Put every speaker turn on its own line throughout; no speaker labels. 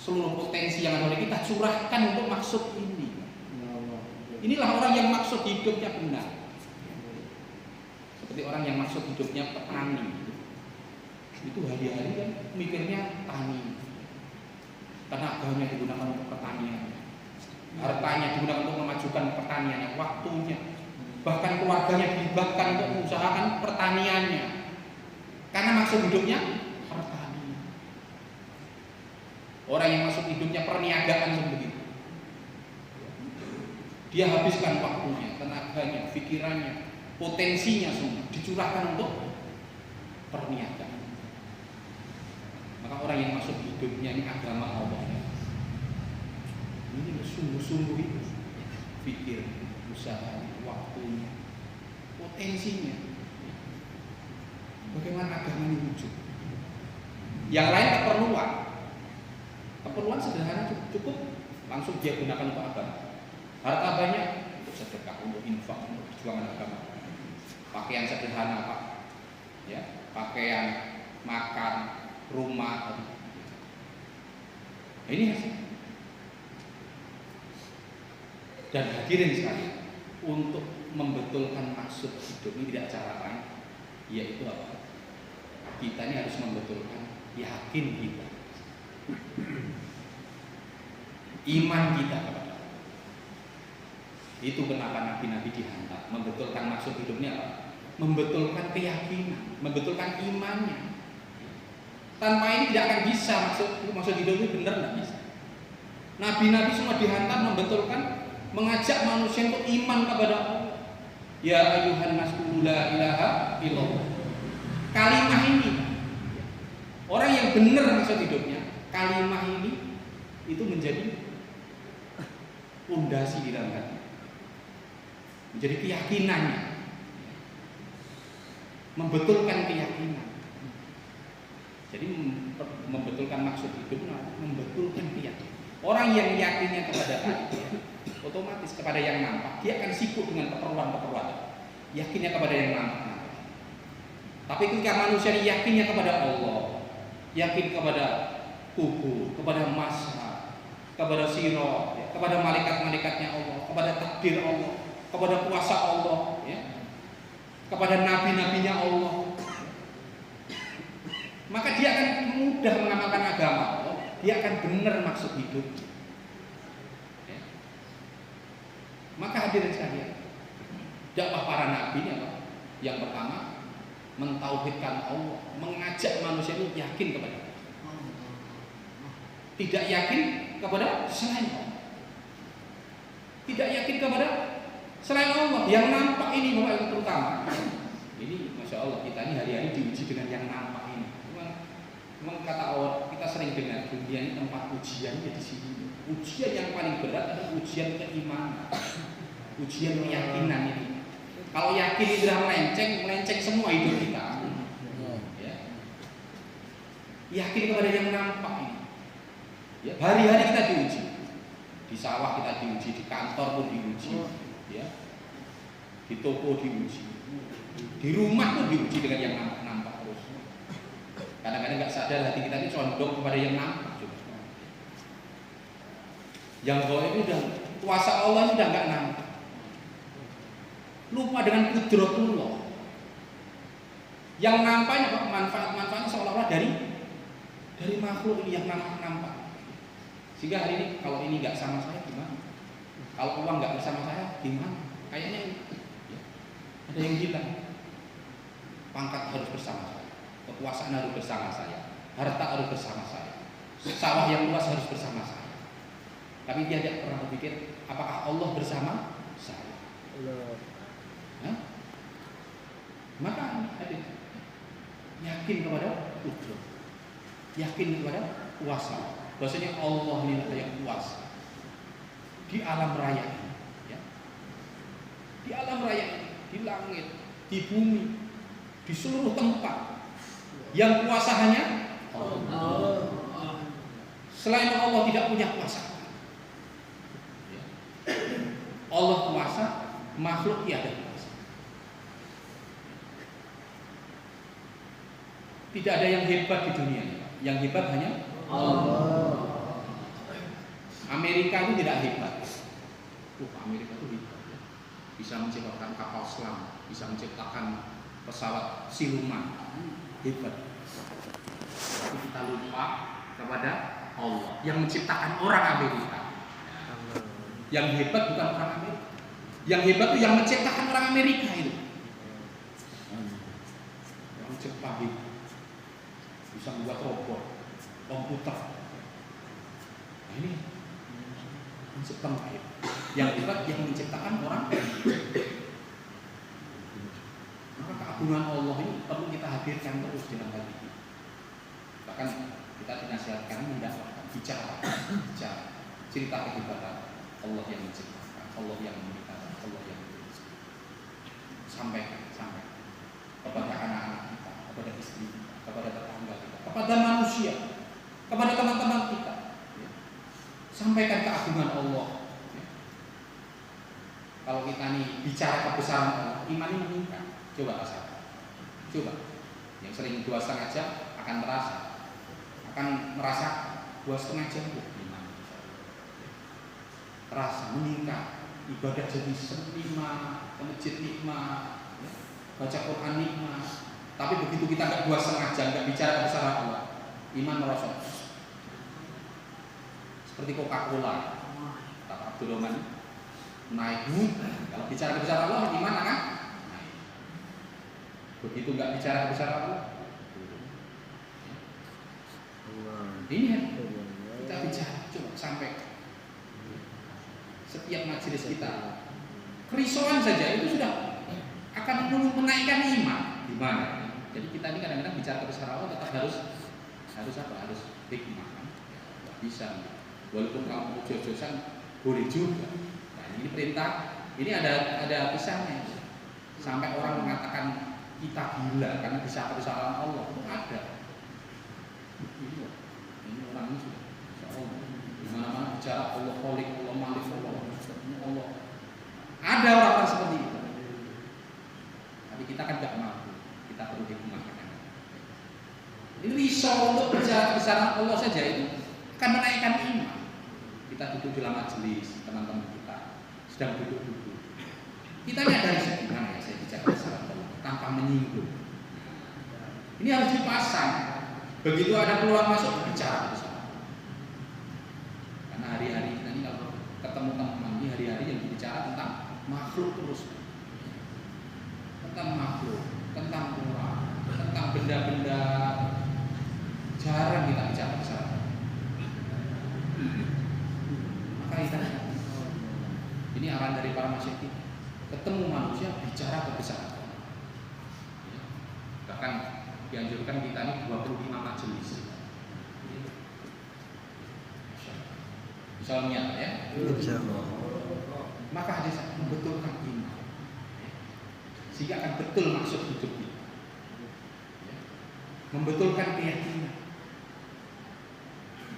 seluruh potensi yang ada oleh kita curahkan untuk maksud ini. Inilah orang yang maksud hidupnya benar. Seperti orang yang maksud hidupnya petani. Itu hari-hari kan mikirnya tani. Tenaganya digunakan untuk pertanian. Hartanya digunakan untuk memajukan pertaniannya, waktunya. Bahkan keluarganya dilibatkan untuk mengusahakan pertaniannya. Karena maksud hidupnya pertanian. Orang yang maksud hidupnya perniagaan seperti itu. Dia habiskan waktunya, tenaganya, pikirannya, potensinya semua dicurahkan untuk perniagaan. Maka orang yang masuk hidupnya ini agama Allah. Ini sungguh-sungguh itu pikir, usaha, waktunya, potensinya. Bagaimana agama ini wujud? Yang lain keperluan. Keperluan sederhana cukup langsung dia gunakan untuk agama. Harta banyak untuk sedekah, untuk infak, untuk perjuangan agama. Pakaian sederhana Pak, ya, pakaian, makan, rumah. Ini hasil. Dan hadirin sekalian, untuk membetulkan maksud hidup ini tidak cara lain, yaitu apa? Kita ini harus membetulkan yakin kita, iman kita kepada Allah. Itu kenapa nabi-nabi dihantar, membetulkan maksud hidupnya apa? Membetulkan keyakinan, membetulkan imannya. Tanpa ini tidak akan bisa maksud hidup itu benar, tidak bisa. Nabi-nabi semua dihantar membetulkan, mengajak manusia untuk iman kepada Allah. Ya ayyuhan nas qul la ilaha illallah. Kalimah ini, orang yang benar maksud hidupnya, kalimah ini itu menjadi pondasi di dalam hati, menjadi keyakinannya, membetulkan keyakinan. Jadi membetulkan maksud hidup, membetulkan keyakinan. Orang yang yakinnya kepada Allah, otomatis kepada yang nampak, dia akan sibuk dengan keperluan-keperluan. Yakinnya kepada yang nampak. Tapi ketika manusia yakinnya kepada Allah, yakin kepada kubur, kepada masa, kepada sirah, ya, kepada malaikat-malaikatnya Allah, kepada takdir Allah, kepada kuasa Allah, ya, kepada nabi-nabinya Allah, maka dia akan mudah mengamalkan agama Allah. Dia akan benar maksud hidup. Ya. Maka hadirin sekalian, dakwah para nabi ini apa? Yang pertama, mentauhidkan Allah, mengajak manusia itu yakin kepada Allah. Tidak yakin kepada selain Allah. Tidak yakin kepada selain Allah. Yang nampak ini Bapak yang terutama. Ini Masya Allah, kita ini hari-hari diuji dengan yang nampak ini. Memang kata Allah, kita sering dengar dunia ini tempat ujiannya di sini. Ujian yang paling berat adalah ujian keimanan, ujian keyakinan ini. Kalau yakin itu sudah melenceng semua hidup kita. Ya. Yakin kepada yang nampak ini. Ya, hari-hari kita diuji. Di sawah kita diuji, di kantor pun diuji, ya. Di toko diuji, di rumah pun diuji dengan yang nampak terus. Kadang-kadang nggak sadar hati kita ini condong kepada yang nampak juga. Yang gaib itu udah kuasa Allah ini udah nggak nampak. Lupa dengan qudratullah. Yang nampaknya manfaat-manfaatnya seolah-olah dari makhluk ini yang nampak. Sehingga hari ini kalau ini nggak sama saya gimana? Kalau uang nggak bersama saya gimana? Kayaknya ya, ada yang hilang. Pangkat harus bersama saya, kekuasaan harus bersama saya, harta harus bersama saya, sawah yang luas harus bersama saya. Tapi dia tidak pernah berpikir apakah Allah bersama saya. Hah? Maka yakin kepada Qudrat, yakin kepada kuasa. Bahwasanya Allah inilah yang kuasa di alam raya ini, ya. Di alam raya ini, di langit, di bumi, di seluruh tempat. Yang kuasa hanya Allah. Selain Allah tidak punya kuasa. Ya. Allah kuasa, makhluk tiada kuasa. Tidak ada yang hebat di dunia. Yang hebat hanya Allah. Amerika itu tidak hebat. Amerika itu hebat. Bisa menciptakan kapal selam, bisa menciptakan pesawat siluman, hebat. Tapi kita lupa kepada Allah yang menciptakan orang Amerika. Yang hebat bukan orang Amerika. Yang hebat itu yang menciptakan orang Amerika itu. Orang Jepang itu bisa membuat robot, komputer. Nah, ini menciptakan itu. Yang hebat yang menciptakan orang. Maka keagungan Allah ini perlu kita hadirkan terus dalam hati kita. Bahkan kita dinasihatkan mendapatkan bicara cerita kehebatan Allah yang menciptakan, Allah yang menciptakan, Allah yang menciptakan. Sampaikan kepada anak-anak kita, kepada istri kita, kepada tetangga kita, kepada manusia, kepada teman-teman kita. Sampaikan keagungan Allah. Kalau kita nih bicara kebesaran Allah, iman ini meningkat. Coba rasakan. Coba. Yang sering 2,5 jam akan merasa 2,5 jam itu iman. Terasa meningkat. Ibadah jadi nikmat, ke masjid nikmat, baca Quran nikmat. Tapi begitu kita nggak 2,5 jam nggak bicara kebesaran Allah, iman merosot. Seperti Coca-Cola, kata Abdul Rahman, naik. Kalau bicara kebesaran Allah, iman akan naik. Begitu nggak bicara kebesaran Allah, ini ya, kita bicara, coba sampai setiap majelis kita, kerisauan saja itu sudah akan menaikkan iman. Gimana? Jadi kita ini kadang-kadang bicara kebesaran Allah tetap harus apa? Harus hikmah kan? Nggak bisa. Walaupun kamu jojosan boleh juga. Nah, ini perintah. Ini ada pisahnya. Sampai orang mengatakan kita gila karena bisa kebesaran Allah itu ada. Ini orang ini sudah Insya Allah. Dimana-mana bicara Allah Khalik, Allah Malik, Allah. Ada orang-orang seperti itu. Tapi kita kan tidak mampu. Kita perlu hikmah. Ini risau untuk bicara kebesaran Allah saja itu akan menaikkan iman. Kita duduk dalam majelis, teman-teman kita sedang duduk-duduk. Kita nyadari gimana ya saya bicara kebesaran Allah tanpa menyinggung. Ini harus dipasang. Begitu ada peluang masuk bicara kebesaran. Karena hari-hari kita ini kalau ketemu teman ini hari-hari yang bicara tentang makhluk terus, tentang makhluk, tentang orang, tentang benda-benda. Jarang kita bicara kebesaran. Maka ini arahan dari para masyayikh. Ketemu manusia bicara kebesaran. Bahkan dianjurkan kita ini 25 majelis. Bisa niat ya. Maka hadis membetulkan iman. Sehingga akan betul maksud hidup kita. Membetulkan keyakinan.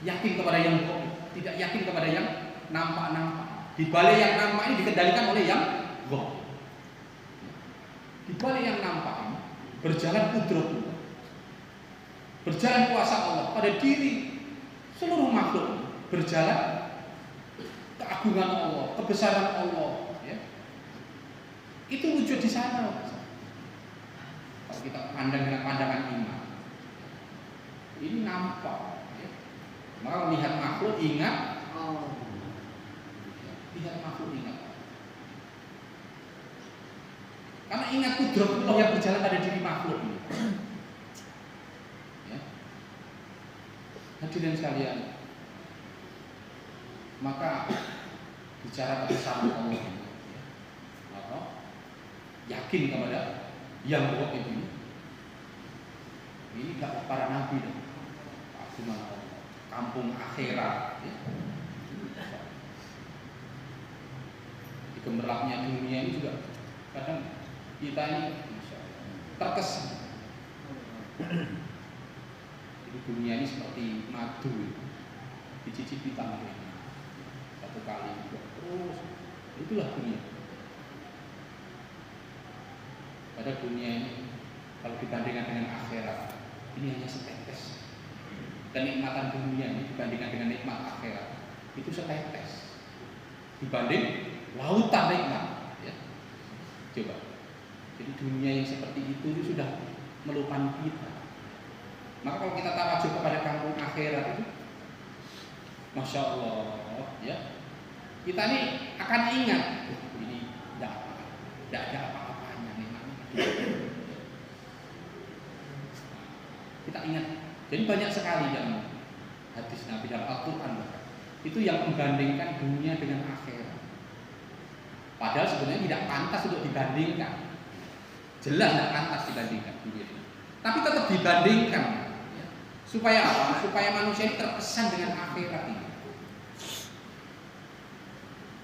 Yakin kepada yang gaib, tidak yakin kepada yang nampak-nampak. Di balik yang nampak ini dikendalikan oleh yang gaib. Di balik yang nampak ini berjalan kudratullah, berjalan kuasa Allah pada diri seluruh makhluk, berjalan keagungan Allah, kebesaran Allah. Ya. Itu wujud di sana. Kalau kita pandang dengan pandangan iman, ini nampak. Maka lihat makhluk ingat, lihat makhluk ingat. Karena ingat kudratullah yang berjalan pada diri makhluk ini. Ya. Hadirin sekalian, maka bicara kebesaran Allah ini, maka yakin kepada yang gaib ini. Ini gak para nabi dan keagungan Allah. Kampung akhirat ya. Di gemerlapnya dunia ini juga kadang kita ini terkesan jadi dunia ini seperti madu dicicipi tanpa ini satu kali terus itulah dunia. Pada dunia ini kalau dibandingkan dengan akhirat ini hanya setetes. Kenikmatan dunia ini dibandingkan dengan nikmat akhirat itu setetes dibanding lautan nikmat. Ya. Coba. Jadi dunia yang seperti itu sudah melupakan kita. Maka kalau kita tawajuh kepada kampung akhirat itu, Masya Allah, ya, kita ini akan ingat, ini tidak ada apa-apanya memang. Kita ingat. Jadi banyak sekali dalam hadis Nabi dalam Al-Quran itu yang membandingkan dunia dengan akhirat. Padahal sebenarnya tidak pantas untuk dibandingkan. Jelas tidak pantas dibandingkan. Tapi tetap dibandingkan. Ya. Supaya apa? Supaya manusia ini terkesan dengan akhirat ini.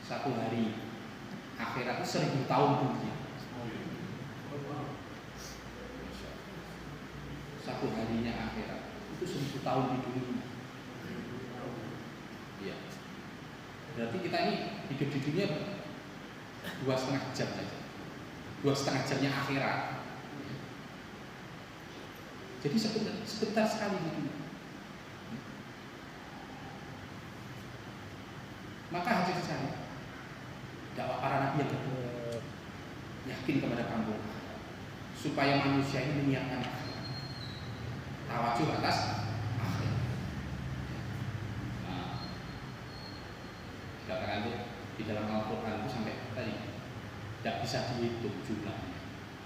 Satu hari akhirat itu 1000 tahun dunia. Satu harinya akhirat itu 1000 tahun di dunia. Ya. Berarti kita ini hidup di dunia 2,5 jam saja. 2,5 jamnya akhirat. Jadi sebentar sekali di dunia. Maka hadis saya, dakwah para nabi yang yakin kepada kampung, supaya manusia ini menyiapkan tawajuh atas akhirat. Nah, dikatakan itu di dalam Al-Quran itu sampai tadi tidak bisa dihitung jumlahnya.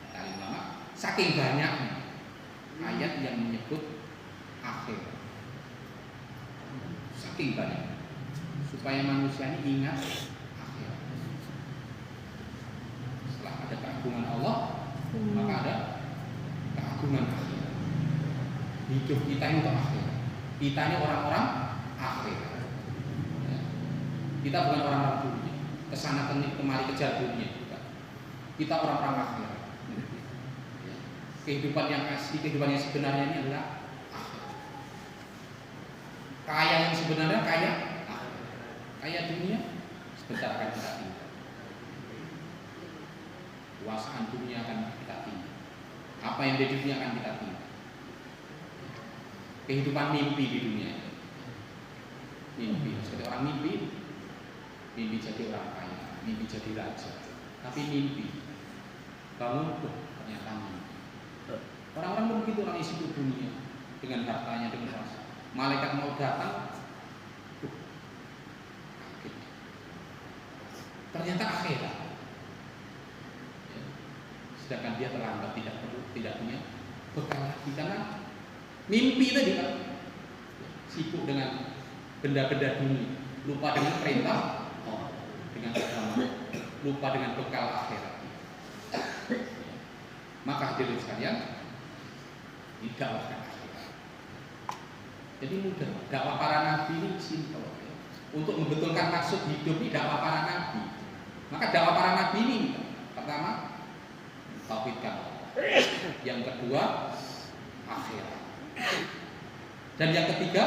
Kali lama, saking banyaknya ayat yang menyebut akhirat, saking banyak, supaya manusia ini ingat akhirat. Setelah ada keagungan Allah, maka ada keagungan akhirat. Hidup kita ini untuk akhirat. Kita ini orang-orang akhirat. Kita bukan orang-orang dunia. Kesana kemari kejar dunia. Kita orang-orang akhirat. Kehidupan yang asli, kehidupan yang sebenarnya ini adalah akhirat. Kaya yang sebenarnya kaya akhirat. Kaya dunia sebentar akan kita tinggal. Kuasaan dunia akan kita tinggal. Apa yang di dunia akan kita tinggal. Kehidupan mimpi di dunia ini. Mimpi, seperti orang mimpi jadi orang kaya, mimpi jadi raja. Tapi mimpi bangun, ternyata mimpi. Orang-orang pun begitu, orang isi dunia dengan hartanya, dengan rasa. Malaikat mau datang, kaget. Ternyata akhirat. Ya. Sedangkan dia terlambat, tidak punya bekal lagi karena mimpi tadi kan, sibuk dengan benda-benda dunia, lupa dengan perintah, dengan agama, lupa dengan bekal akhirat. Maka hadirin sekalian, didakwahkan akhirat. Jadi mudah. Dakwah para nabi ini simpel. Untuk membetulkan maksud hidup ini dakwah para nabi. Maka dakwah para nabi ini pertama tauhidkan. Yang kedua akhirat. Dan yang ketiga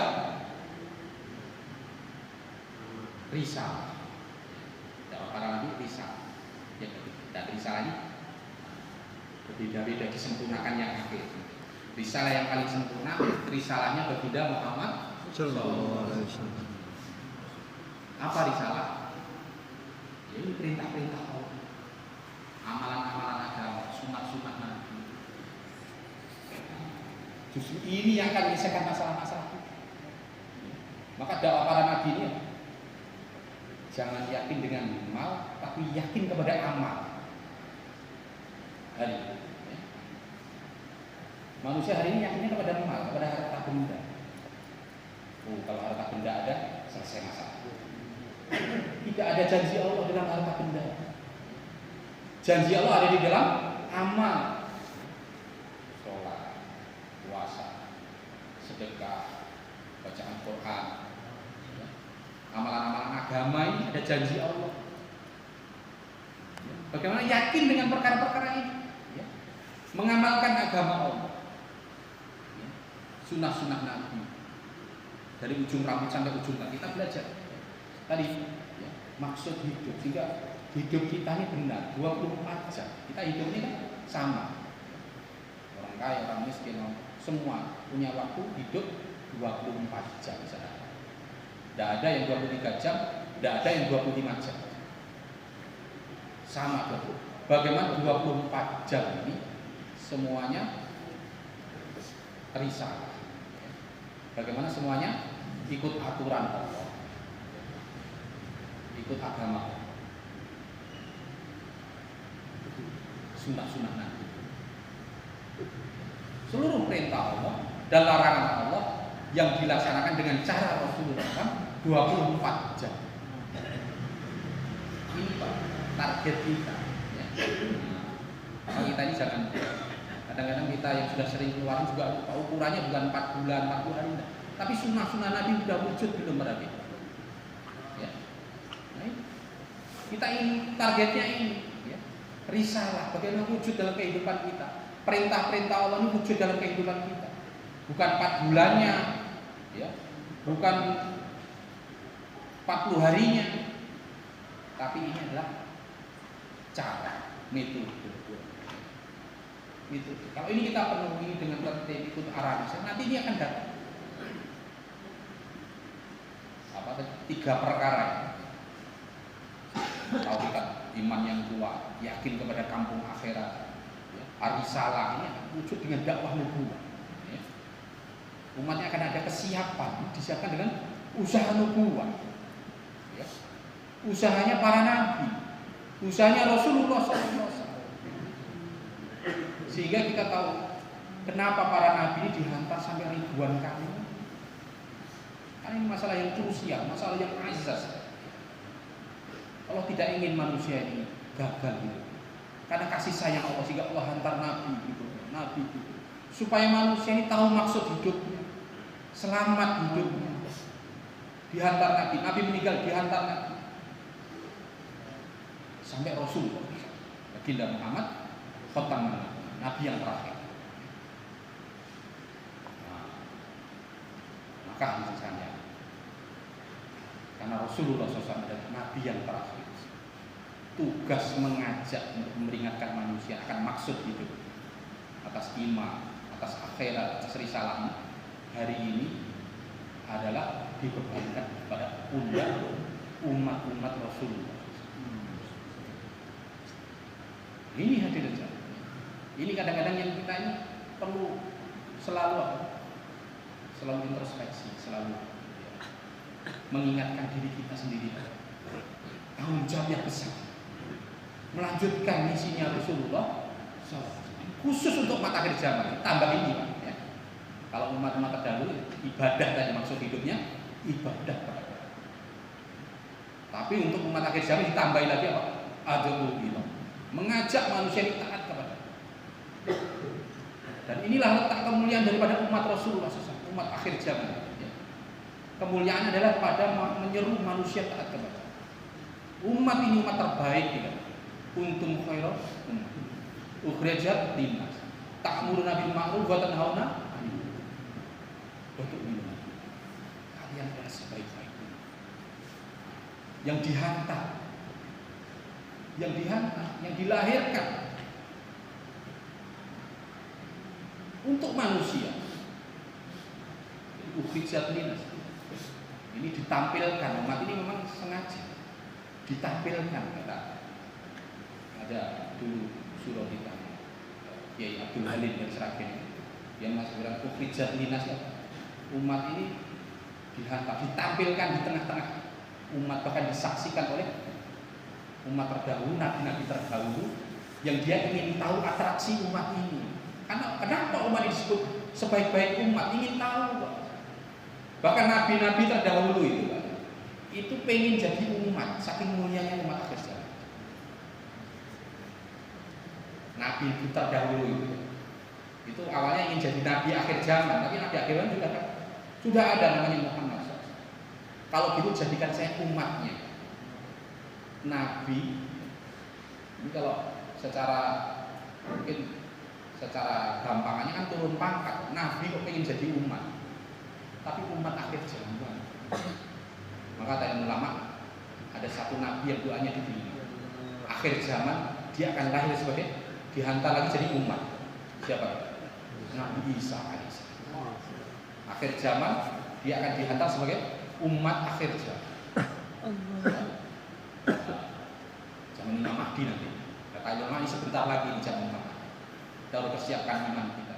risalah. Dakwah para nabi risalah. Yang ketiga, dan risalah ini berbeda-beda, disempurnakan yang akhir. Risalah yang paling sempurna, risalahnya berbeda Muhammad sallallahu alaihi wasallam. Apa risalah? Ya, ini perintah-perintah Allah, amalan-amalan agama, sunat-sunat Nabi. Justru ini yang akan menyelesaikan masalah-masalah kita. Maka dakwah para nabi ini jangan yakin dengan mal, tapi yakin kepada amal. Hari ya. Manusia hari ini yakinnya kepada mal, kepada harta benda. Kalau harta benda ada, selesai masalah. Tidak ada janji Allah dalam harta benda. Janji Allah ada di dalam amal. Sholat, puasa, sedekah, bacaan Quran, ya. Amalan-amalan agama ini ada janji Allah. Bagaimana yakin dengan perkara-perkara ini? Mengamalkan agama Allah, sunnah-sunnah Nabi dari ujung rambut sampai ujung kaki. Kita belajar tadi ya, maksud hidup, sehingga hidup kita ini benar 24 jam. Kita hidup ini kan sama, orang kaya, orang miskin, semua punya waktu hidup 24 jam. Tidak ada yang 23 jam, tidak ada yang 25 jam. Sama 20. Bagaimana 24 jam ini semuanya risalah. Bagaimana semuanya ikut aturan Allah, ikut agama, sunnah-sunnah Nabi. Seluruh perintah Allah dan larangan Allah yang dilaksanakan dengan cara Rasulullah kan 24 jam. Ini Pak, target kita ya. Nah, kita ini jangan, kadang-kadang kita yang sudah sering keluarin juga lupa ukurannya bukan 4 bulan, 40 hari enggak. Tapi sunnah-sunnah Nabi sudah wujud belum berarti ya. Nah, kita ini targetnya ini ya. Risalah bagaimana wujud dalam kehidupan kita. Perintah-perintah Allah ini wujud dalam kehidupan kita. Bukan 4 bulannya ya. Bukan 40 harinya. Tapi ini adalah cara, metode. Kalau ini kita penuhi dengan tertib ikut arahan, nanti ini akan datang. Apa? 3 perkara. Tauhid, iman yang kuat, yakin kepada kampung akhirat, ya. Arisalah ini akan wujud dengan dakwah nubuwah. Ya. Umatnya akan ada kesiapan, disiapkan dengan usaha nubuwah. Ya. Usahanya para nabi, usahanya Rasulullah SAW. Sehingga kita tahu kenapa para nabi ini dihantar sampai ribuan kali. Karena ini masalah yang krusial, masalah yang azas. Allah tidak ingin manusia ini gagal gitu. Karena kasih sayang Allah sehingga Allah hantar nabi gitu, supaya manusia ini tahu maksud hidupnya, selamat hidupnya. Dihantar nabi, nabi meninggal dihantar nabi. Sampai Rasulullah Baginda Muhammad khatam nabi yang terakhir. Nah, maka misalnya karena Rasulullah SAW adalah nabi yang terakhir, tugas mengajak untuk memperingatkan manusia akan maksud hidup atas iman, atas akhirat, atas risalah hari ini adalah dibebankan kepada umat Rasulullah. Ini hadirin sekalian. Ini kadang-kadang yang kita ini perlu selalu introspeksi, selalu mengingatkan diri kita sendiri. Tanggung jawab yang besar. Melanjutkan misinya Rasulullah khusus untuk umat akhir zaman. Tambah ini Pak ya. Kalau umat-umat terdahulu ibadah tadi maksud hidupnya ibadah. Tapi untuk umat akhir zaman ditambahin lagi apa? Adul billah. Mengajak manusia ini taat kepada. Dan inilah letak kemuliaan daripada umat Rasulullah SAW, umat akhir zaman. Ya. Kemuliaan adalah pada menyeru manusia taat kepada. Umat ini umat terbaik ya. Untum khairat ukhrijat linnas. Ta'muruna bil ma'ruf wa tanhauna 'anil munkar. Kalian adalah sebaik-baiknya. Yang dihantar, yang dilahirkan untuk manusia. Ukhrijat linnas. Ini ditampilkan, umat ini memang sengaja ditampilkan. Ada dulu surah kita Kiai Abdul Halim dan Seragen yang masih bilang ukhrijat linnas, umat ini dihantar, ditampilkan di tengah-tengah umat, bahkan disaksikan oleh umat terdahulu, nabi-nabi terdahulu yang dia ingin tahu atraksi umat ini. Karena kenapa umat ini disebut sebaik-baik umat, ingin tahu. Bahkan nabi-nabi terdahulu itu pengen jadi umat, saking mulianya umat akhir zaman. Nabi itu terdahulu itu awalnya ingin jadi nabi akhir zaman, tapi nabi akhir zaman sudah ada namanya Muhammad. Kalau gitu jadikan saya umatnya. Nabi ini kalau secara mungkin secara gampangannya kan turun pangkat. Nabi kok pengen jadi umat, tapi umat akhir zaman. Maka tadi ulama ada satu nabi yang doanya diterima. Akhir zaman dia akan lahir sebagai dihantar lagi jadi umat. Siapa? Nabi Isa AS. Akhir zaman dia akan dihantar sebagai umat akhir zaman. Zaman Imam Mahdi nanti. Kata ulama ini sebentar lagi di zaman Imam Mahdi. Kita harus persiapkan iman kita.